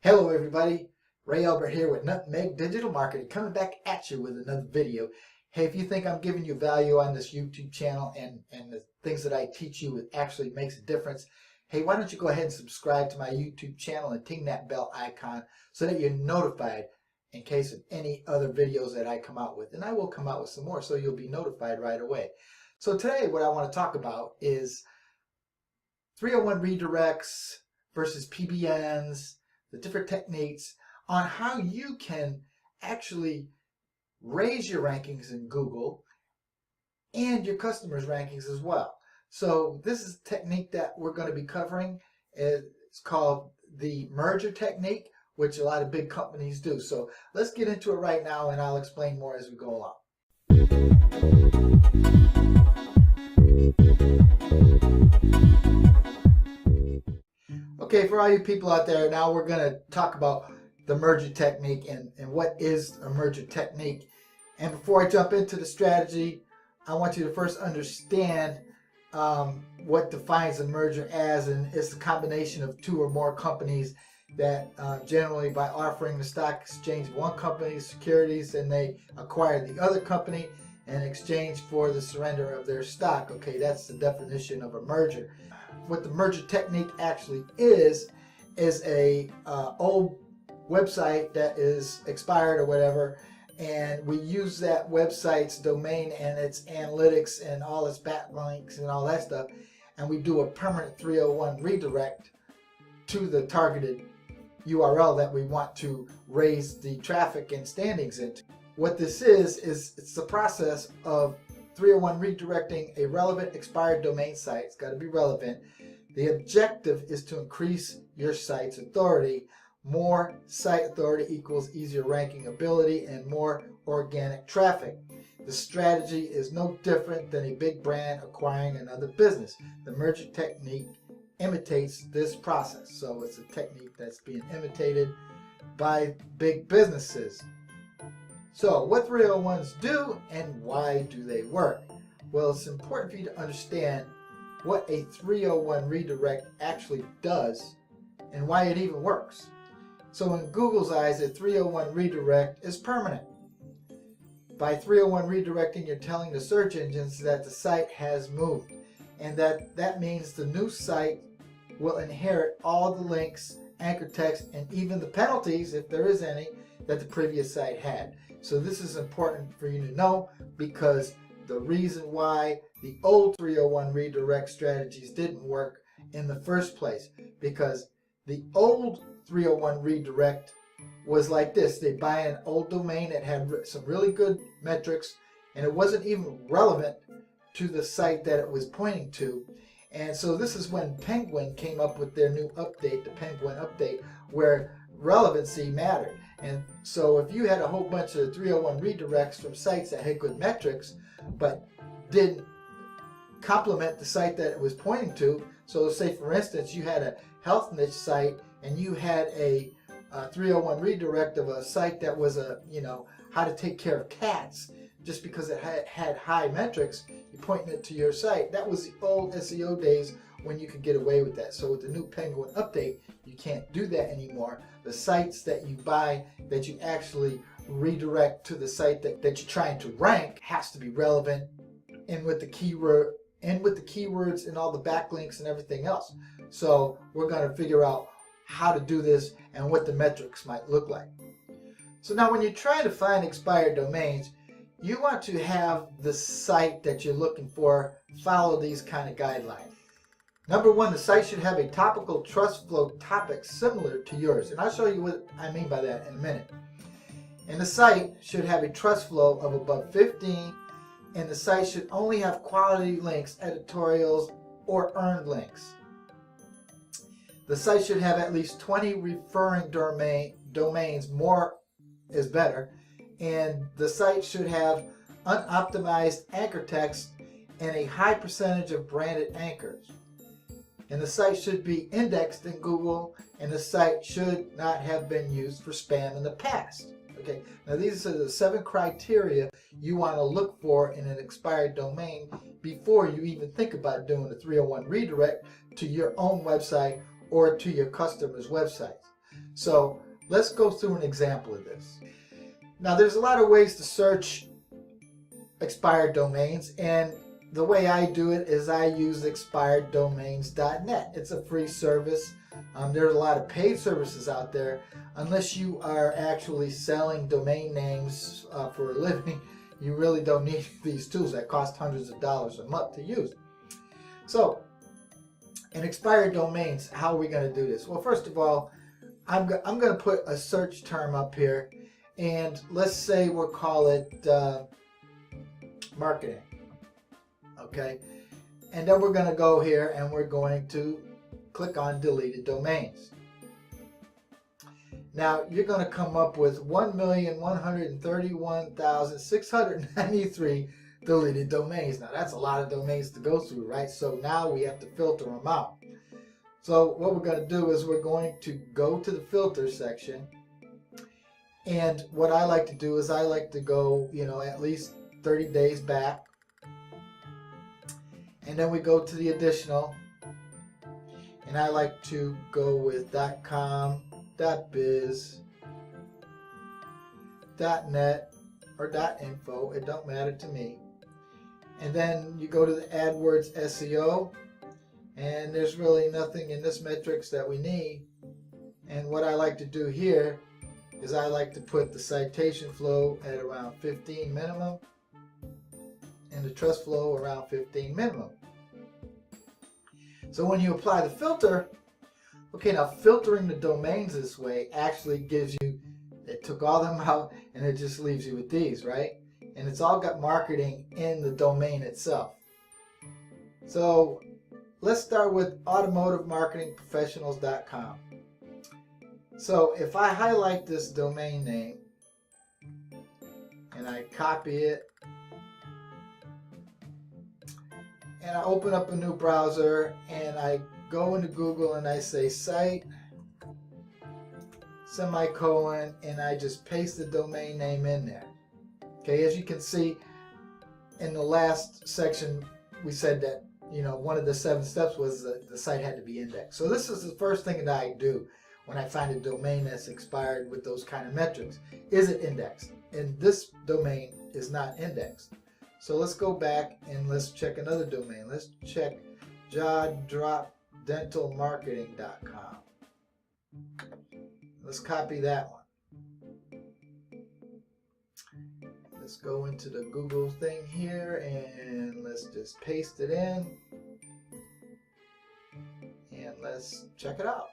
Hello everybody, Ray Albert here with Nutmeg Digital Marketing, coming back at you with another video. Hey, if you think I'm giving you value on this YouTube channel and the things that I teach you, it actually makes a difference, hey, why don't you go ahead and subscribe to my YouTube channel and ting that bell icon so that you're notified in case of any other videos that I come out with. And I will come out with some more, so you'll be notified right away. So today what I want to talk about is 301 redirects versus PBNs, the different techniques on how you can actually raise your rankings in Google and your customers' rankings as well. So this is a technique that we're going to be covering. It's called the merger technique, which a lot of big companies do. So let's get into it right now, and I'll explain more as we go along. Okay, for all you people out there, now we're going to talk about the merger technique and what is a merger technique. And before I jump into the strategy, I want you to first understand what defines a merger as, and it's the combination of two or more companies that generally by offering the stock exchange one company's securities, and they acquire the other company in exchange for the surrender of their stock. Okay, that's the definition of a merger. What the merger technique actually is a old website that is expired or whatever, and we use that website's domain and its analytics and all its backlinks and all that stuff, and we do a permanent 301 redirect to the targeted URL that we want to raise the traffic and standings into. What this is it's the process of 301 redirecting a relevant expired domain site. It's got to be relevant. The objective is to increase your site's authority. More site authority equals easier ranking ability and more organic traffic. The strategy is no different than a big brand acquiring another business. The merger technique imitates this process. So it's a technique that's being imitated by big businesses. So what 301s do and why do they work? Well, it's important for you to understand what a 301 redirect actually does and why it even works. So in Google's eyes, a 301 redirect is permanent. By 301 redirecting, you're telling the search engines that the site has moved, and that means the new site will inherit all the links, anchor text, and even the penalties, if there is any, that the previous site had. So this is important for you to know, because the reason why the old 301 redirect strategies didn't work in the first place, because the old 301 redirect was like this. They buy an old domain that had some really good metrics, and it wasn't even relevant to the site that it was pointing to. And so this is when Penguin came up with their new update, the Penguin update, where relevancy mattered. And so if you had a whole bunch of 301 redirects from sites that had good metrics but didn't complement the site that it was pointing to, so say for instance you had a health niche site and you had a 301 redirect of a site that was how to take care of cats, just because it had high metrics, you're pointing it to your site. That was the old SEO days when you could get away with that. So with the new Penguin update, you can't do that anymore. The sites that you buy, that you actually redirect to the site that you're trying to rank, has to be relevant and with the keyword and with the keywords and all the backlinks and everything else. So we're going to figure out how to do this and what the metrics might look like. So now when you're trying to find expired domains, you want to have the site that you're looking for follow these kind of guidelines. Number one, the site should have a topical trust flow topic similar to yours. And I'll show you what I mean by that in a minute. And the site should have a trust flow of above 15, and the site should only have quality links, editorials, or earned links. The site should have at least 20 referring domains, more is better. And the site should have unoptimized anchor text and a high percentage of branded anchors. And the site should be indexed in Google, and the site should not have been used for spam in the past. Okay, now these are the 7 criteria you want to look for in an expired domain before you even think about doing a 301 redirect to your own website or to your customers' websites. So let's go through an example of this. Now there's a lot of ways to search expired domains, and the way I do it is I use expireddomains.net. It's a free service. There's a lot of paid services out there. Unless you are actually selling domain names for a living, you really don't need these tools that cost hundreds of dollars a month to use. So, in expired domains, how are we going to do this? Well, first of all, I'm going to put a search term up here, and let's say we'll call it marketing. Okay, and then we're going to go here and we're going to click on deleted domains. Now you're going to come up with 1,131,693 deleted domains. Now that's a lot of domains to go through, right? So now we have to filter them out. So what we're going to do is we're going to go to the filter section, and what I like to do is I like to go, at least 30 days back. And then we go to the additional, and I like to go with .com, .biz, .net, or .info. It don't matter to me. And then you go to the AdWords SEO, and there's really nothing in this metrics that we need. And what I like to do here is I like to put the citation flow at around 15 minimum, and the trust flow around 15 minimum. So when you apply the filter, okay, now filtering the domains this way actually gives you, it took all them out and it just leaves you with these, right? And it's all got marketing in the domain itself. So let's start with automotivemarketingprofessionals.com. So if I highlight this domain name and I copy it, and I open up a new browser and I go into Google and I say site, semicolon, and I just paste the domain name in there. Okay, as you can see in the last section, we said that, one of the 7 steps was that the site had to be indexed. So this is the first thing that I do when I find a domain that's expired with those kind of metrics. Is it indexed? And this domain is not indexed. So let's go back and let's check another domain. Let's check jawdropdentalmarketing.com. Let's copy that one. Let's go into the Google thing here and let's just paste it in. And let's check it out.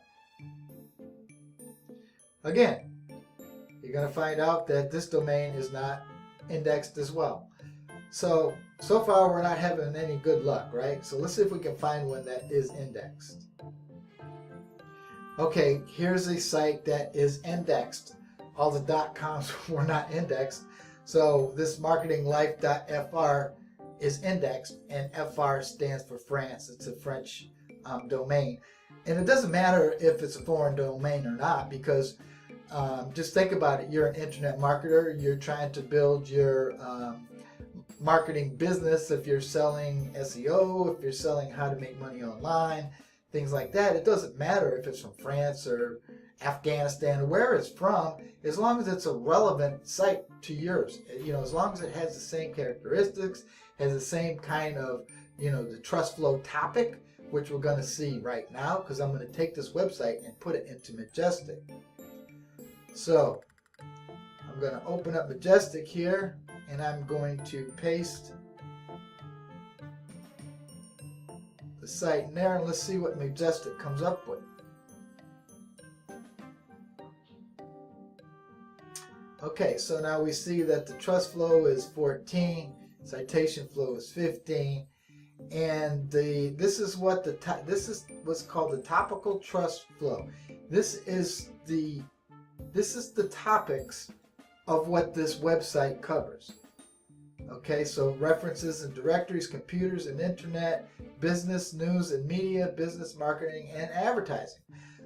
Again, you're going to find out that this domain is not indexed as well. So far we're not having any good luck, right? So let's see if we can find one that is indexed. Okay, here's a site that is indexed. All the .coms were not indexed. So this marketinglife.fr is indexed, and FR stands for France. It's a French domain. And it doesn't matter if it's a foreign domain or not, because just think about it. You're an internet marketer. You're trying to build your marketing business. If you're selling SEO, if you're selling how to make money online, things like that, it doesn't matter if it's from France or Afghanistan or where it's from, as long as it's a relevant site to yours. As long as it has the same characteristics, has the same kind of, the trust flow topic, which we're going to see right now, because I'm going to take this website and put it into Majestic. So I'm going to open up Majestic here, and I'm going to paste the site in there, and let's see what Majestic comes up with. Okay, so now we see that the trust flow is 14, citation flow is 15, and this is what's called the Topical Trust Flow. This is the topics of what this website covers. Okay, so references and directories, computers and internet, business, news and media, business, marketing, and advertising.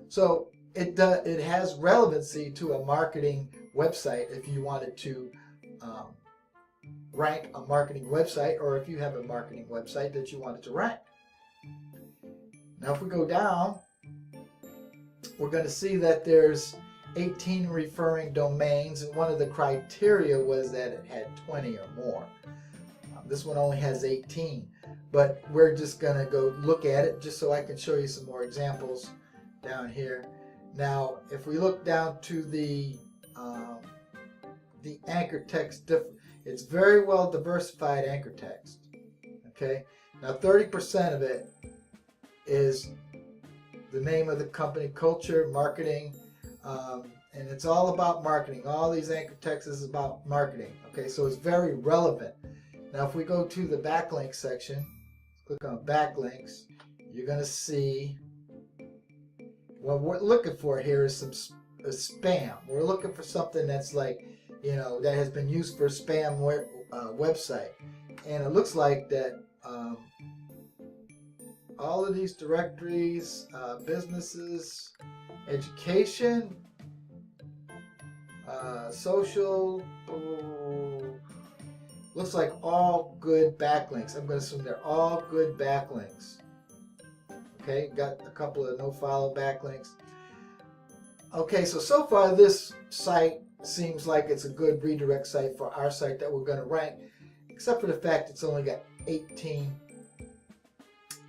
So it has relevancy to a marketing website if you wanted to rank a marketing website, or if you have a marketing website that you wanted to rank. Now if we go down we're going to see that there's 18 referring domains, and one of the criteria was that it had 20 or more. This one only has 18, but we're just going to go look at it just so I can show you some more examples down here. Now, if we look down to the anchor text, it's very well diversified anchor text. Okay, now 30% of it is the name of the company, culture, marketing, and it's all about marketing. All these anchor texts is about marketing. Okay, so it's very relevant. Now, if we go to the backlink section, click on backlinks, you're going to see what we're looking for here is some spam. We're looking for something that's like, you know, that has been used for a spam website. And it looks like that all of these directories, businesses, education, social, looks like all good backlinks. I'm going to assume they're all good backlinks. Okay, got a couple of no-follow backlinks. Okay, so far this site seems like it's a good redirect site for our site that we're going to rank, except for the fact it's only got 18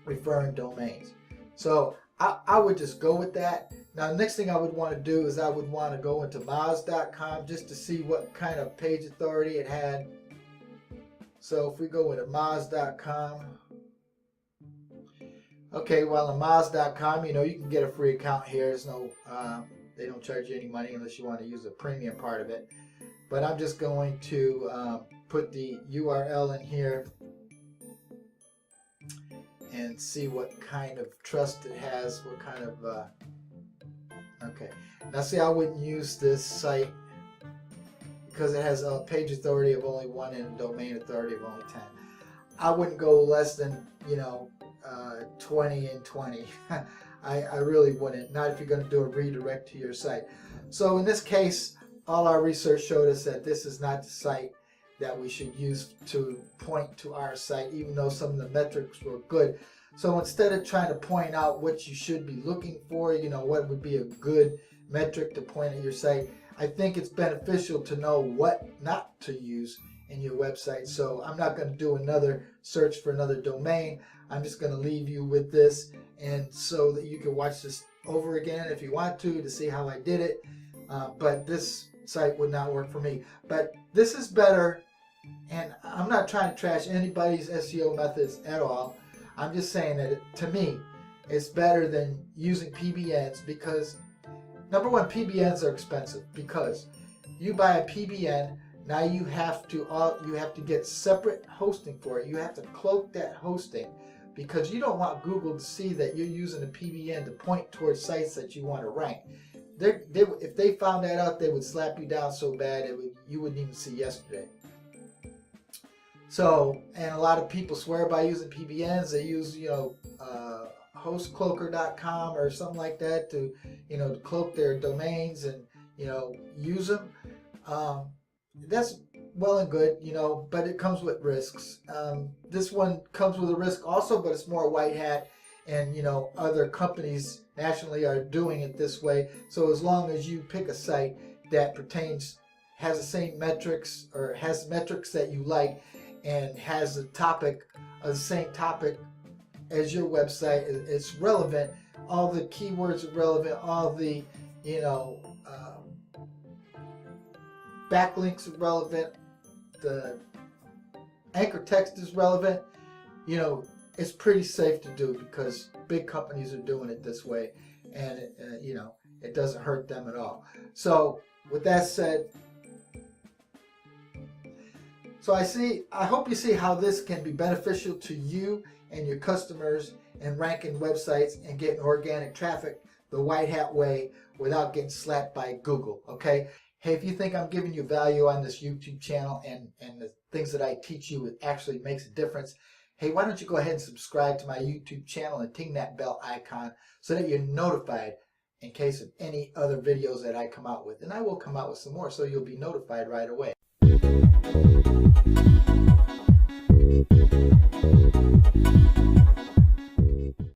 referring domains. So I would just go with that. Now, the next thing I would want to do is I would want to go into Moz.com just to see what kind of page authority it had. So if we go into Moz.com, okay, well, on Moz.com, you know, you can get a free account here. There's no, they don't charge you any money unless you want to use the premium part of it. But I'm just going to put the URL in here and see what kind of trust it has, what kind of, okay. Now see, I wouldn't use this site because it has a page authority of only 1 and a domain authority of only 10. I wouldn't go less than, you know, 20 and 20. I really wouldn't, not if you're going to do a redirect to your site. So in this case, all our research showed us that this is not the site that we should use to point to our site, even though some of the metrics were good. So instead of trying to point out what you should be looking for, you know, what would be a good metric to point at your site, I think it's beneficial to know what not to use in your website. So I'm not going to do another search for another domain. I'm just going to leave you with this, and so that you can watch this over again if you want to see how I did it. But this site would not work for me. But this is better, and I'm not trying to trash anybody's SEO methods at all. I'm just saying that to me, it's better than using PBNs because, number one, PBNs are expensive because you buy a PBN, now you have to get separate hosting for it. You have to cloak that hosting because you don't want Google to see that you're using a PBN to point towards sites that you want to rank. If they found that out, they would slap you down so bad you wouldn't even see yesterday. So, and a lot of people swear by using PBNs. They use, you know, hostcloaker.com or something like that to, you know, to cloak their domains and, you know, use them. That's well and good, you know, but it comes with risks. This one comes with a risk also, but it's more white hat, and, you know, other companies nationally are doing it this way. So as long as you pick a site that has the same metrics, or has metrics that you like, and has a topic, the same topic as your website, it's relevant. All the keywords are relevant. All the, you know, backlinks are relevant. The anchor text is relevant. You know, it's pretty safe to do because big companies are doing it this way, and you know, it doesn't hurt them at all. So with that said, so I hope you see how this can be beneficial to you and your customers in ranking websites and getting organic traffic the white hat way without getting slapped by Google. Okay. Hey, if you think I'm giving you value on this YouTube channel and the things that I teach you, it actually makes a difference, hey, why don't you go ahead and subscribe to my YouTube channel and ting that bell icon so that you're notified in case of any other videos that I come out with. And I will come out with some more, so you'll be notified right away.